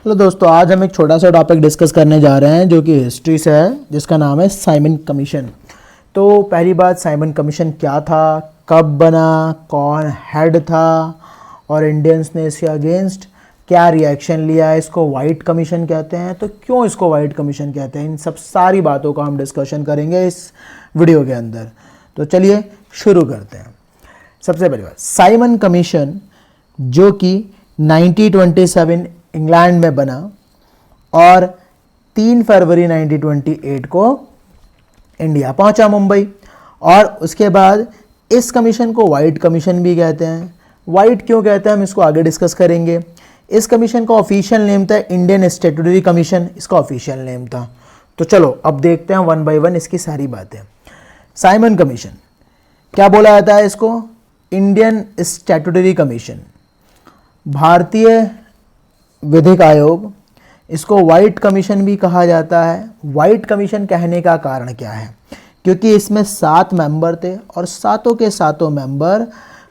Hello दोस्तों, आज हम एक छोटा सा टॉपिक डिस्कस करने जा रहे हैं जो कि हिस्ट्री से है, जिसका नाम है साइमन कमीशन। तो पहली बात, साइमन कमीशन क्या था, कब बना, कौन हेड था और इंडियंस ने इसके अगेंस्ट क्या रिएक्शन लिया, इसको वाइट कमीशन कहते हैं, तो क्यों इसको वाइट कमीशन कहते हैं, इन सब सारी बातों का हम डिस्कशन करेंगे इस वीडियो के अंदर। तो चलिए शुरू करते हैं। सबसे पहली बात, साइमन कमीशन जो कि 1927 इंग्लैंड में बना और 3 फरवरी 1928 को इंडिया पहुंचा, मुंबई। और उसके बाद इस कमीशन को वाइट कमीशन भी कहते हैं। वाइट क्यों कहते हैं हम इसको आगे डिस्कस करेंगे। इस कमीशन का ऑफिशियल नेम था इंडियन स्टैट्यूटरी कमीशन, इसका ऑफिशियल नेम था। तो चलो अब देखते हैं वन बाय वन इसकी सारी बातें। साइमन कमीशन क्या बोला जाता है इसको? इंडियन स्टैट्यूटरी कमीशन, भारतीय विधिक आयोग, इसको वाइट कमीशन भी कहा जाता है। वाइट कमीशन कहने का कारण क्या है? क्योंकि इसमें 7 मेंबर थे और सातों के सातों मेंबर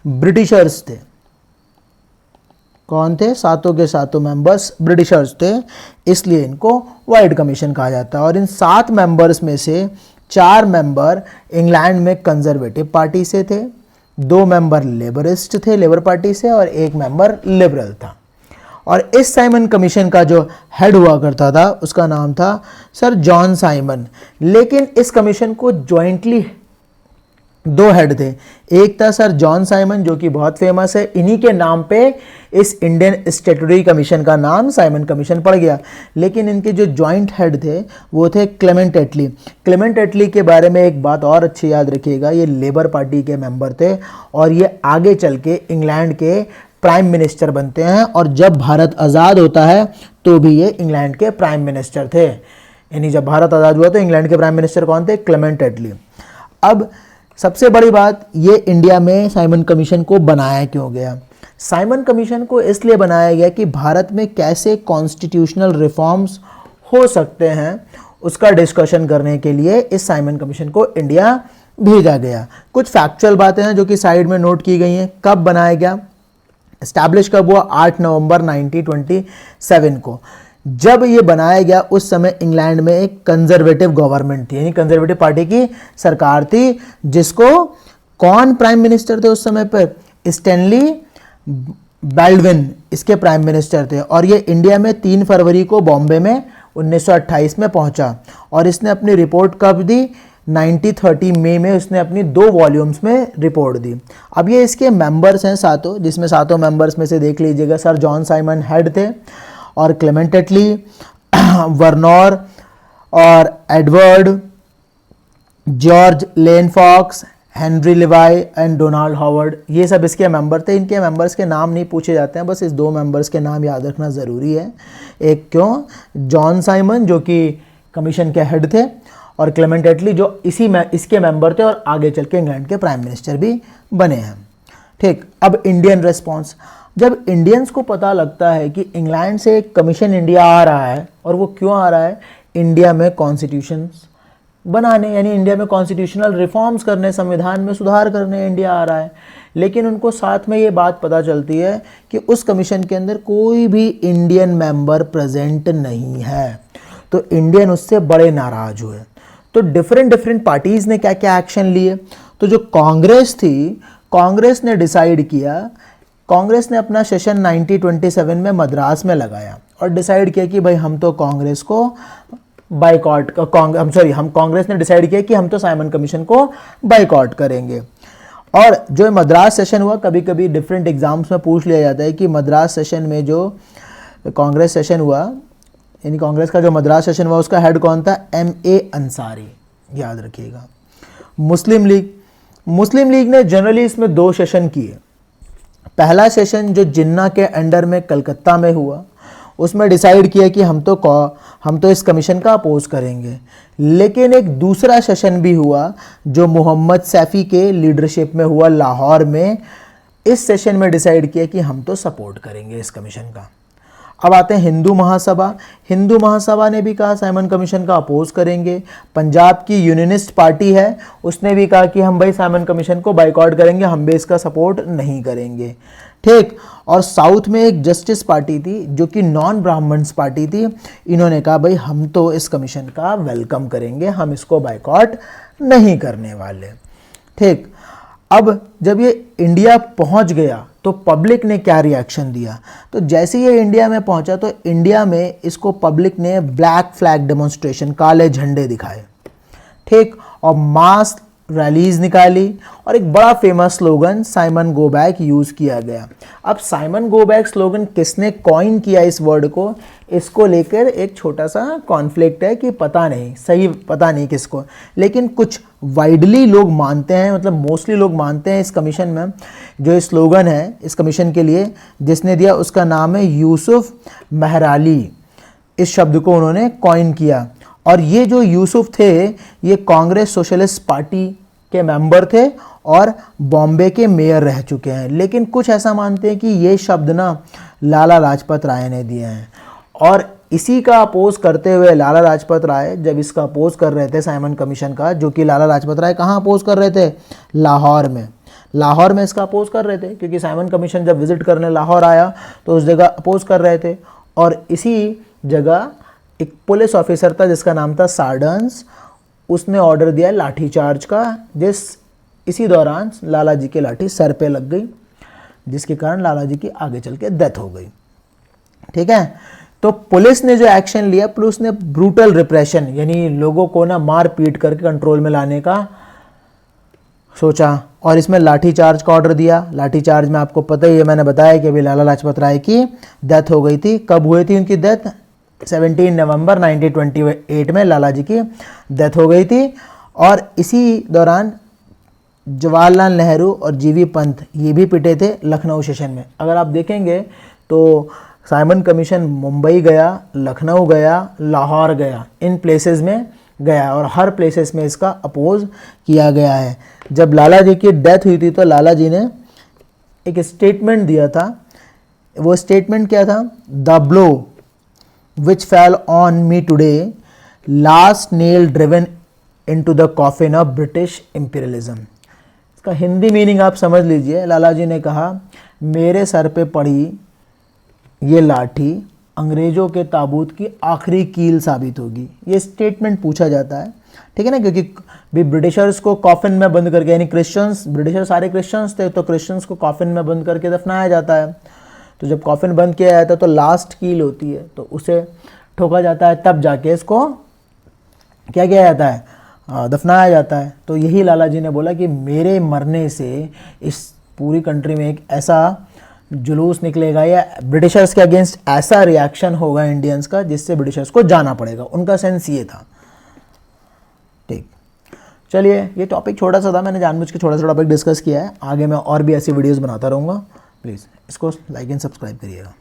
ब्रिटिशर्स थे। कौन थे? सातों के सातों मेंबर्स ब्रिटिशर्स थे, इसलिए इनको वाइट कमीशन कहा जाता है। और इन 7 मेंबर्स में से 4 मेंबर इंग्लैंड में कंजर्वेटिव पार्टी से थे, 2 मेंबर लेबरिस्ट थे, लेबर पार्टी से, और 1 मेंबर लिबरल था। और इस साइमन कमीशन का जो हेड हुआ करता था उसका नाम था सर जॉन साइमन। लेकिन इस कमीशन को जॉइंटली 2 हेड थे। एक था सर जॉन साइमन जो कि बहुत फेमस है, इन्हीं के नाम पे इस इंडियन स्टैट्यूटरी कमीशन का नाम साइमन कमीशन पड़ गया। लेकिन इनके जो जॉइंट हेड थे वो थे क्लेमेंट एटली। क्लेमेंट एटली के बारे में एक बात और अच्छी याद रखिएगा, ये लेबर पार्टी के मेंबर थे और ये आगे चल के इंग्लैंड के प्राइम मिनिस्टर बनते हैं। और जब भारत आज़ाद होता है तो भी ये इंग्लैंड के प्राइम मिनिस्टर थे। यानी जब भारत आज़ाद हुआ तो इंग्लैंड के प्राइम मिनिस्टर कौन थे? क्लेमेंट एटली। अब सबसे बड़ी बात, ये इंडिया में साइमन कमीशन को बनाया क्यों गया? साइमन कमीशन को इसलिए बनाया गया कि भारत में कैसे कॉन्स्टिट्यूशनल रिफॉर्म्स हो सकते हैं उसका डिस्कशन करने के लिए इस साइमन कमीशन को इंडिया भेजा गया। कुछ फैक्चुअल बातें हैं जो कि साइड में नोट की गई हैं। कब बनाया गया? एस्टैब्लिश कब हुआ? 8 नवंबर 1927 को। जब ये बनाया गया उस समय इंग्लैंड में एक कंजर्वेटिव गवर्नमेंट थी, यानी कंजर्वेटिव पार्टी की सरकार थी, जिसको कौन प्राइम मिनिस्टर थे उस समय पर? स्टैनली बाल्डविन इसके प्राइम मिनिस्टर थे। और ये इंडिया में 3 फरवरी को बॉम्बे में 1928 में पहुंचा। और इसने अपनी रिपोर्ट कब दी? 1930 मई में उसने अपनी 2 वॉल्यूम्स में रिपोर्ट दी। अब ये इसके मेंबर्स हैं सातों, जिसमें सातों मेंबर्स में से देख लीजिएगा, सर जॉन साइमन हेड थे, और क्लेमेंट एटली, वर्नर और Edward, George Lane Fox, Henry Levy and Donald Howard, ये सब इसके मेंबर थे। इनके मेंबर्स के नाम नहीं पूछे जाते हैं, बस इस 2 मेंबर्स के नाम याद रखना ज़रूरी है। एक क्यों? जॉन साइमन जो कि कमीशन के हेड थे, और क्लेमेंट एटली जो इसके मेंबर थे और आगे चल के इंग्लैंड के प्राइम मिनिस्टर भी बने हैं। ठीक, अब इंडियन रेस्पॉन्स। जब इंडियंस को पता लगता है कि इंग्लैंड से एक कमीशन इंडिया आ रहा है, और वो क्यों आ रहा है? इंडिया में कॉन्स्टिट्यूशन बनाने, यानी इंडिया में कॉन्स्टिट्यूशनल रिफॉर्म्स करने, संविधान में सुधार करने इंडिया आ रहा है। लेकिन उनको साथ में ये बात पता चलती है कि उस कमीशन के अंदर कोई भी इंडियन मेंबर प्रेजेंट नहीं है, तो इंडियन उससे बड़े नाराज हुए। तो डिफरेंट पार्टीज़ ने क्या क्या एक्शन लिए? तो जो कांग्रेस थी, कांग्रेस ने डिसाइड किया, कांग्रेस ने अपना सेशन 1927 में मद्रास में लगाया और डिसाइड किया कि भाई हम तो कांग्रेस को बाइकॉट, हम कांग्रेस ने डिसाइड किया कि हम तो साइमन कमीशन को बाइकॉट करेंगे। और जो मद्रास सेशन हुआ, कभी कभी डिफरेंट एग्जाम्स में पूछ लिया जाता है कि मद्रास सेशन में जो कांग्रेस सेशन हुआ, यानी कांग्रेस का जो मद्रास सेशन हुआ, उसका हेड कौन था? M.A. अंसारी, याद रखिएगा। मुस्लिम लीग ने जनरली इसमें 2 सेशन किए। पहला सेशन जो जिन्ना के अंडर में कलकत्ता में हुआ, उसमें डिसाइड किया कि हम तो इस कमीशन का अपोज करेंगे। लेकिन एक दूसरा सेशन भी हुआ जो मोहम्मद सैफ़ी के लीडरशिप में हुआ लाहौर में। इस सेशन में डिसाइड किया कि हम तो सपोर्ट करेंगे इस कमीशन का। अब आते हैं हिंदू महासभा। हिंदू महासभा ने भी कहा साइमन कमीशन का अपोज करेंगे। पंजाब की यूनियनिस्ट पार्टी है, उसने भी कहा कि हम भाई साइमन कमीशन को बाइकआउट करेंगे, हम भी इसका सपोर्ट नहीं करेंगे। ठीक। और साउथ में एक जस्टिस पार्टी थी जो कि नॉन ब्राह्मण्स पार्टी थी, इन्होंने कहा भाई हम तो इस कमीशन का वेलकम करेंगे, हम इसको बायकॉट नहीं करने वाले। ठीक। अब जब ये इंडिया पहुंच गया तो पब्लिक ने क्या रिएक्शन दिया, तो जैसे ये इंडिया में पहुंचा तो इंडिया में इसको पब्लिक ने ब्लैक फ्लैग डेमोन्स्ट्रेशन, काले झंडे दिखाए। ठीक। और मास रैलीज निकाली और एक बड़ा famous slogan Simon go back use किया गया। अब साइमन गो बैक स्लोगन किसने कॉइन किया इस वर्ड को, इसको लेकर एक छोटा सा कॉन्फ्लिक्ट है कि पता नहीं, सही पता नहीं किसको, लेकिन कुछ वाइडली लोग मानते हैं, मतलब मोस्टली लोग मानते हैं इस कमीशन में जो स्लोगन है इस कमीशन के लिए जिसने दिया उसका नाम है यूसुफ मेहराली। इस शब्द को उन्होंने कॉइन किया। और ये जो यूसुफ थे ये कांग्रेस सोशलिस्ट पार्टी के मेंबर थे और बॉम्बे के मेयर रह चुके हैं, लेकिन कुछ ऐसा मानते हैं कि ये शब्द ना लाला लाजपत राय ने दिए हैं। और इसी का अपोज करते हुए लाला लाजपत राय जब इसका अपोज कर रहे थे साइमन कमीशन का, जो कि लाला लाजपत राय कहाँ अपोज कर रहे थे, लाहौर में, लाहौर में इसका अपोज कर रहे थे क्योंकि साइमन कमीशन जब विजिट करने लाहौर आया तो उस जगह अपोज कर रहे थे। और इसी जगह एक पुलिस ऑफिसर था जिसका नाम था सार्डन्स, उसने ऑर्डर दिया लाठीचार्ज का, इसी दौरान लाला जी की लाठी सर पे लग गई जिसके कारण लाला जी की आगे चल के डेथ हो गई। ठीक है। तो पुलिस ने जो एक्शन लिया, पुलिस ने ब्रूटल रिप्रेशन यानी लोगों को ना मार पीट करके कंट्रोल में लाने का सोचा और इसमें लाठीचार्ज का ऑर्डर दिया। लाठीचार्ज में आपको पता ही है, मैंने बताया कि अभी लाला लाजपत राय की डेथ हो गई थी। कब हुई थी उनकी डेथ, 17 नवंबर 1928 में लाला जी की डेथ हो गई थी। और इसी दौरान जवाहरलाल नेहरू और जीवी पंत ये भी पिटे थे लखनऊ सेशन में। अगर आप देखेंगे तो साइमन कमीशन मुंबई गया, लखनऊ गया, लाहौर गया, इन प्लेसेस में गया और हर प्लेसेस में इसका अपोज किया गया है। जब लाला जी की डेथ हुई थी तो लाला जी ने एक स्टेटमेंट दिया था। वो स्टेटमेंट क्या था, the blow which fell on me today, last nail driven into the coffin of British imperialism। इसका हिंदी मीनिंग आप समझ लीजिए। लाला जी ने कहा मेरे सर पे पड़ी ये लाठी अंग्रेज़ों के ताबूत की आखिरी कील साबित होगी। ये स्टेटमेंट पूछा जाता है, ठीक है ना, क्योंकि भी ब्रिटिशर्स को कॉफिन में बंद करके, यानी क्रिश्चियंस, ब्रिटिशर सारे क्रिश्चियंस थे तो क्रिश्चियंस को कॉफिन में बंद करके दफनाया जाता है। तो जब कॉफिन बंद किया जाता है तो लास्ट कील होती है तो उसे ठोका जाता है, तब जाके इसको क्या किया जाता है, दफनाया जाता है। तो यही लाला जी ने बोला कि मेरे मरने से इस पूरी कंट्री में एक ऐसा जुलूस निकलेगा या ब्रिटिशर्स के अगेंस्ट ऐसा रिएक्शन होगा इंडियंस का जिससे ब्रिटिशर्स को जाना पड़ेगा। उनका सेंस ये था। ठीक, चलिए ये टॉपिक छोटा सा था, मैंने जानबूझ के छोटा सा टॉपिक डिस्कस किया है। आगे मैं और भी ऐसी वीडियोस बनाता रहूँगा। प्लीज़ इसको लाइक एंड सब्सक्राइब करिएगा।